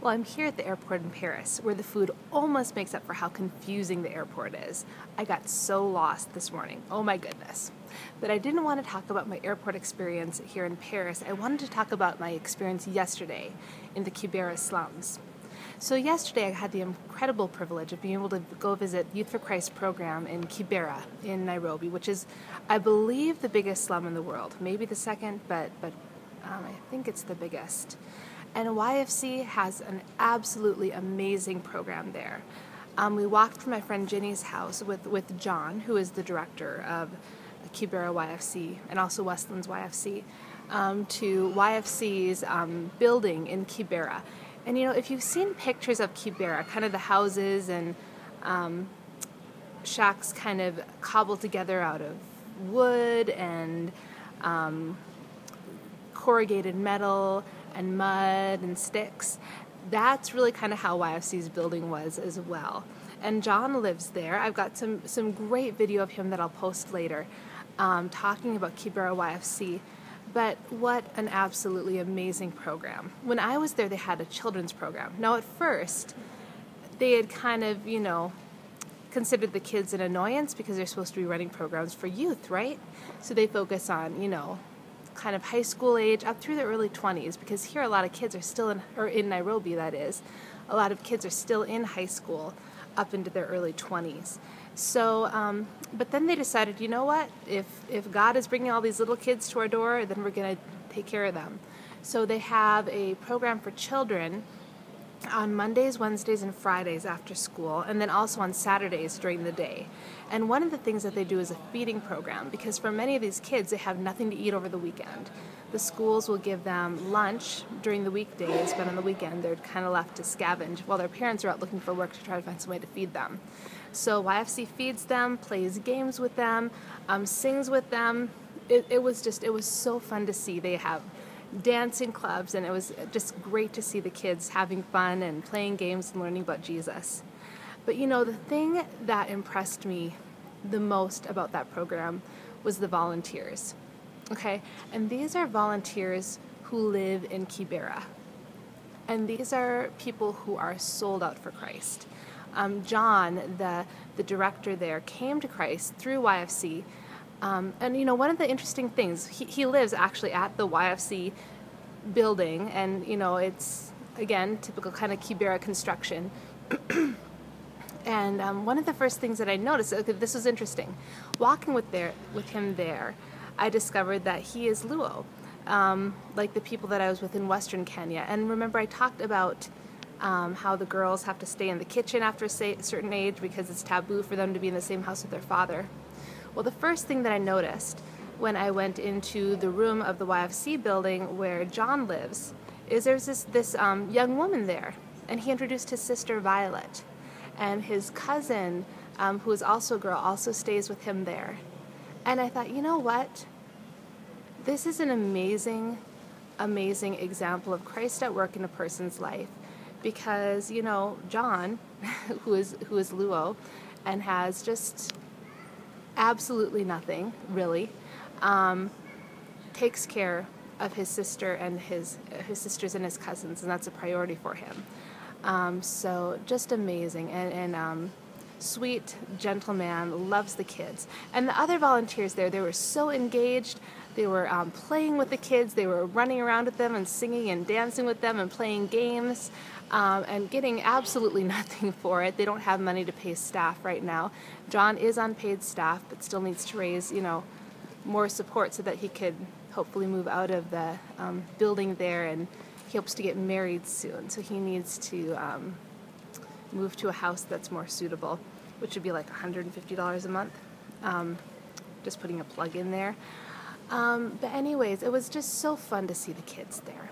Well, I'm here at the airport in Paris, where the food almost makes up for how confusing the airport is. I got so lost this morning. Oh my goodness. But I didn't want to talk about my airport experience here in Paris. I wanted to talk about my experience yesterday in the Kibera slums. So yesterday I had the incredible privilege of being able to go visit Youth for Christ program in Kibera in Nairobi, which is, I believe, the biggest slum in the world. Maybe the second, but I think it's the biggest. And YFC has an absolutely amazing program there. We walked from my friend Ginny's house with John, who is the director of Kibera YFC and also Westlands YFC, to YFC's building in Kibera. And you know, if you've seen pictures of Kibera, kind of the houses and shacks kind of cobbled together out of wood and corrugated metal and mud and sticks, that's really kind of how YFC's building was as well. And John lives there. I've got some great video of him that I'll post later talking about Kibera YFC. But what an absolutely amazing program. When I was there, they had a children's program. Now, at first, they had kind of, considered the kids an annoyance because they're supposed to be running programs for youth, right? So they focus on, kind of high school age up through the early 20s, because here a lot of kids are still in Nairobi, that is, a lot of kids are still in high school up into their early 20s. So, but then they decided, you know what, if God is bringing all these little kids to our door, then we're going to take care of them. So they have a program for children on Mondays, Wednesdays, and Fridays after school, and then also on Saturdays during the day. And one of the things that they do is a feeding program, because for many of these kids, they have nothing to eat over the weekend. The schools will give them lunch during the weekdays, but on the weekend, they're kind of left to scavenge while their parents are out looking for work to try to find some way to feed them. So YFC feeds them, plays games with them, sings with them. It was so fun to see. They have dancing clubs, and it was just great to see the kids having fun and playing games and learning about Jesus. But the thing that impressed me the most about that program was the volunteers. Okay, and these are volunteers who live in Kibera. And these are people who are sold out for Christ. John, the director there, came to Christ through YFC. And one of the interesting things, he lives actually at the YFC building, and it's, again, typical kind of Kibera construction. And one of the first things that I noticed, this was interesting, walking with him there, I discovered that he is Luo, like the people that I was with in Western Kenya. And remember, I talked about how the girls have to stay in the kitchen after a certain age because it's taboo for them to be in the same house with their father. Well, the first thing that I noticed when I went into the room of the YFC building where John lives is there's this young woman there, and he introduced his sister Violet, and his cousin, who is also a girl, also stays with him there. And I thought, you know what? This is an amazing, amazing example of Christ at work in a person's life, because John, who is Luo, and has just absolutely nothing really, takes care of his sister and his sisters and his cousins, and that's a priority for him. So just amazing, and sweet, gentle man, loves the kids. And the other volunteers there, they were so engaged. They were playing with the kids. They were running around with them and singing and dancing with them and playing games, and getting absolutely nothing for it. They don't have money to pay staff right now. John is on paid staff, but still needs to raise, more support so that he could hopefully move out of the building there, and he hopes to get married soon. So he needs to move to a house that's more suitable, which would be like $150 a month. Just putting a plug in there. But anyways, it was just so fun to see the kids there.